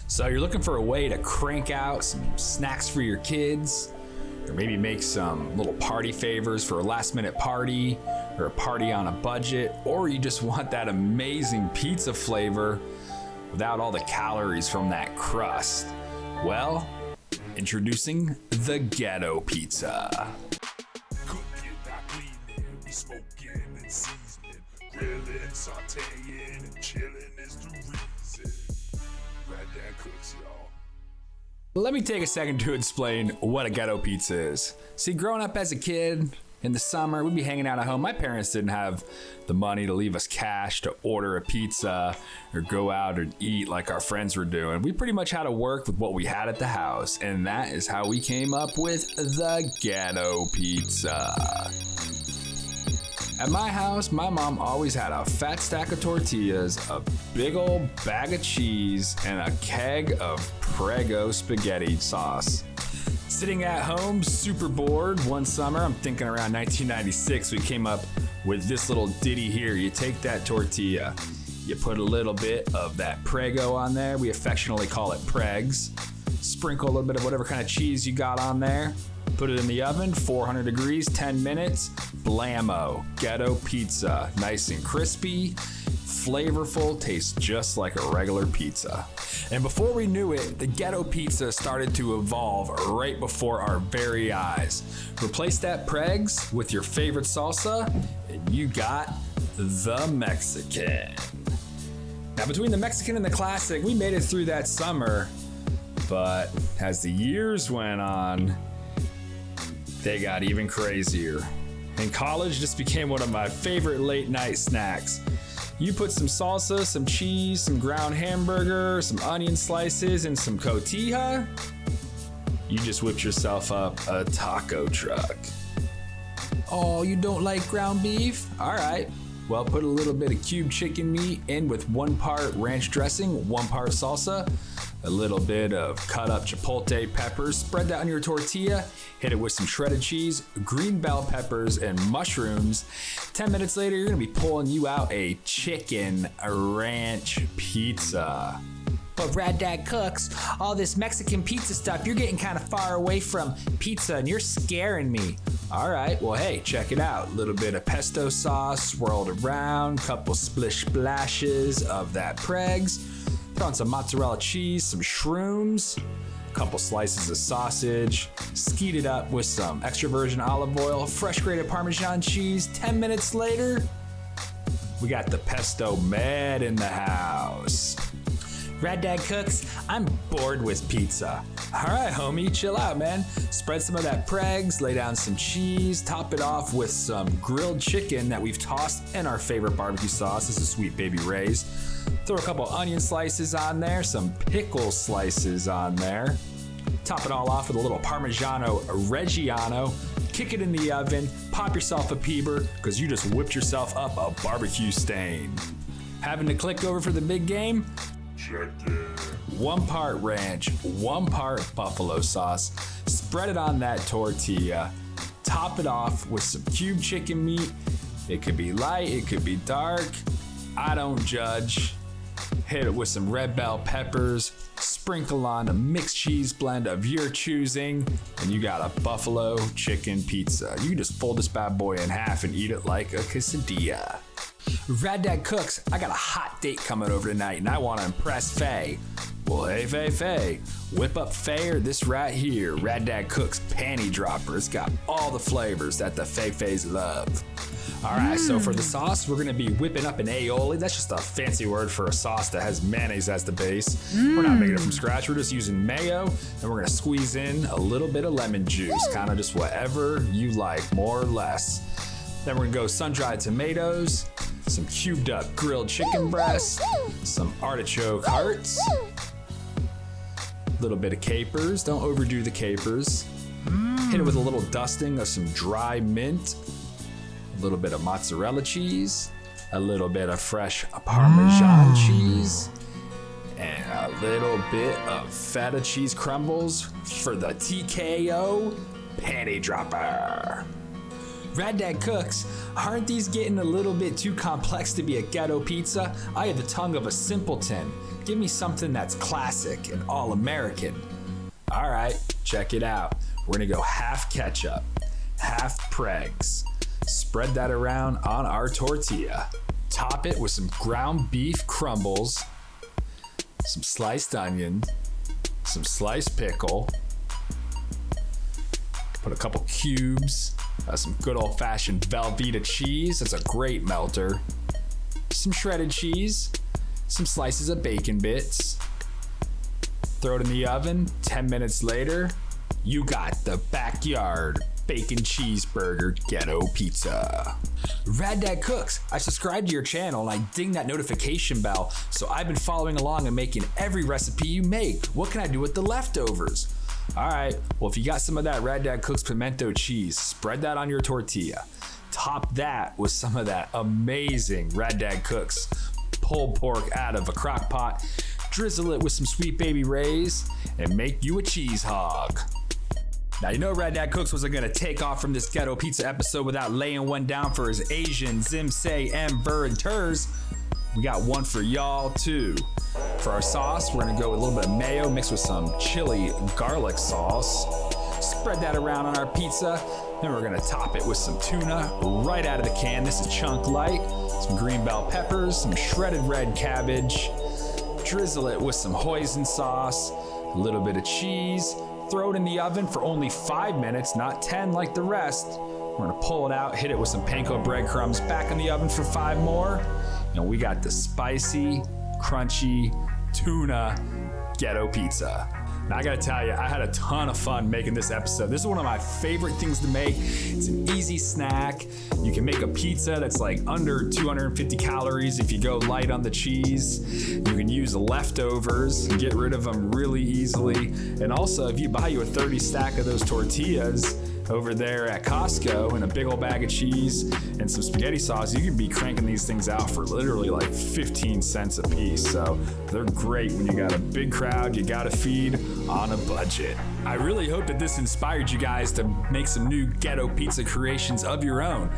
So you're looking for a way to crank out some snacks for your kids, or maybe make some little party favors for a last minute party, or a party on a budget, or you just want that amazing pizza flavor without all the calories from that crust. Well, introducing the Ghetto Pizza. Cooking, not cleaning, we smoking and seasoning, grilling, sauteing, and chilling is the reason. Raddad Cooks, y'all. Let me take a second to explain what a Ghetto Pizza is. See, growing up as a kid, in the summer, we'd be hanging out at home. My parents didn't have the money to leave us cash to order a pizza or go out and eat like our friends were doing. We pretty much had to work with what we had at the house, and that is how we came up with the Ghetto Pizza. At my house, my mom always had a fat stack of tortillas, a big old bag of cheese, and a keg of Prego spaghetti sauce. Sitting at home, super bored, one summer, I'm thinking around 1996, we came up with this little ditty here. You take that tortilla, you put a little bit of that Prego on there. We affectionately call it Pregs. Sprinkle a little bit of whatever kind of cheese you got on there. Put it in the oven, 400 degrees, 10 minutes. Blammo, Ghetto Pizza. Nice and crispy, flavorful, tastes just like a regular pizza. And before we knew it, the Ghetto Pizza started to evolve right before our very eyes. Replace that Pregs with your favorite salsa, and you got the Mexican. Now, between the Mexican and the classic, we made it through that summer, but as the years went on, they got even crazier. In college, this became one of my favorite late night snacks. You put some salsa, some cheese, some ground hamburger, some onion slices, and some tortilla. You just whipped yourself up a taco truck. Oh, you don't like ground beef? All right. Well, put a little bit of cubed chicken meat in with 1 part ranch dressing, 1 part salsa, a little bit of cut up chipotle peppers. Spread that on your tortilla, hit it with some shredded cheese, green bell peppers, and mushrooms. 10 minutes later, you're gonna be pulling you out a chicken ranch pizza. But Raddad Cooks, all this Mexican pizza stuff, you're getting kind of far away from pizza and you're scaring me. All right, well, hey, check it out. A little bit of pesto sauce swirled around, couple splish splashes of that Pregs. Throw on some mozzarella cheese, some shrooms, a couple slices of sausage, skeet it up with some extra virgin olive oil, fresh grated Parmesan cheese. 10 minutes later, we got the pesto med in the house. Raddad Cooks, I'm bored with pizza. All right, homie, chill out, man. Spread some of that Pregs, lay down some cheese, top it off with some grilled chicken that we've tossed in our favorite barbecue sauce. This is Sweet Baby Ray's. Throw a couple onion slices on there, some pickle slices on there. Top it all off with a little Parmigiano Reggiano. Kick it in the oven, pop yourself a Peeber, because you just whipped yourself up a barbecue stain. Having to click over for the big game? Check it. 1 part ranch, 1 part buffalo sauce. Spread it on that tortilla. Top it off with some cubed chicken meat. It could be light, it could be dark. I don't judge. Hit it with some red bell peppers. Sprinkle on a mixed cheese blend of your choosing, and you got a buffalo chicken pizza. You can just fold this bad boy in half and eat it like a quesadilla. Raddad Cooks, I got a hot date coming over tonight and I want to impress Faye. Well, hey, Faye, whip up Faye or this right here, Raddad Cooks Panty Dropper. It's got all the flavors that the Fays love. All right, so for the sauce, we're gonna be whipping up an aioli. That's just a fancy word for a sauce that has mayonnaise as the base. We're not making it from scratch. We're just using mayo, and we're gonna squeeze in a little bit of lemon juice, kind of just whatever you like, more or less. Then we're gonna go sun-dried tomatoes, some cubed up grilled chicken breasts, some artichoke hearts, a little bit of capers. Don't overdo the capers. Hit it with a little dusting of some dry mint, a little bit of mozzarella cheese, a little bit of fresh Parmesan cheese, and a little bit of feta cheese crumbles for the TKO Panty Dropper. Raddad Cooks, aren't these getting a little bit too complex to be a ghetto pizza? I have the tongue of a simpleton. Give me something that's classic and all-American. All right, check it out. We're gonna go half ketchup, half pregs. Spread that around on our tortilla. Top it with some ground beef crumbles, some sliced onion, some sliced pickle. Put a couple cubes, some good old-fashioned Velveeta cheese. That's a great melter. Some shredded cheese, some slices of bacon bits. Throw it in the oven. 10 minutes later, you got the backyard bacon cheeseburger ghetto pizza. Raddad Cooks, I subscribed to your channel and I ding that notification bell, so I've been following along and making every recipe you make. What can I do with the leftovers? All right, well, if you got some of that Raddad Cooks pimento cheese, spread that on your tortilla. Top that with some of that amazing Raddad Cooks pulled pork out of a crock pot. Drizzle it with some Sweet Baby Ray's and make you a cheese hog. Now, you know Raddad Cooks wasn't gonna take off from this Ghetto Pizza episode without laying one down for his Asian, Zim, Say, M, Burr, and Turs. We got one for y'all too. For our sauce, we're gonna go with a little bit of mayo mixed with some chili garlic sauce. Spread that around on our pizza. Then we're gonna top it with some tuna right out of the can. This is chunk light. Some green bell peppers, some shredded red cabbage. Drizzle it with some hoisin sauce, a little bit of cheese. Throw it in the oven for only 5 minutes, not 10 like the rest. We're gonna pull it out, hit it with some panko breadcrumbs, back in the oven for 5 more. And we got the spicy, crunchy tuna ghetto pizza. Now I gotta tell you, I had a ton of fun making this episode. This is one of my favorite things to make. It's an easy snack. You can make a pizza that's like under 250 calories if you go light on the cheese. You can use leftovers and get rid of them really easily. And also, if you buy you a 30 stack of those tortillas over there at Costco and a big old bag of cheese and some spaghetti sauce, you can be cranking these things out for literally like 15 cents a piece. So they're great when you got a big crowd you gotta feed on a budget. I really hope that this inspired you guys to make some new ghetto pizza creations of your own.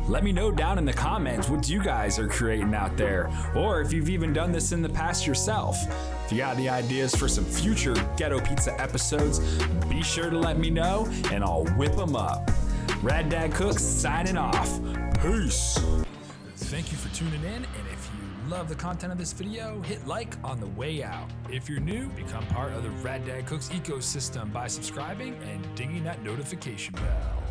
Let me know down in the comments what you guys are creating out there, or if you've even done this in the past yourself. If you got any ideas for some future Ghetto Pizza episodes, be sure to let me know and I'll whip them up. Raddad Cooks signing off. Peace. Thank you for tuning in, and if you love the content of this video, hit like on the way out. If you're new, become part of the Raddad Cooks ecosystem by subscribing and dinging that notification bell.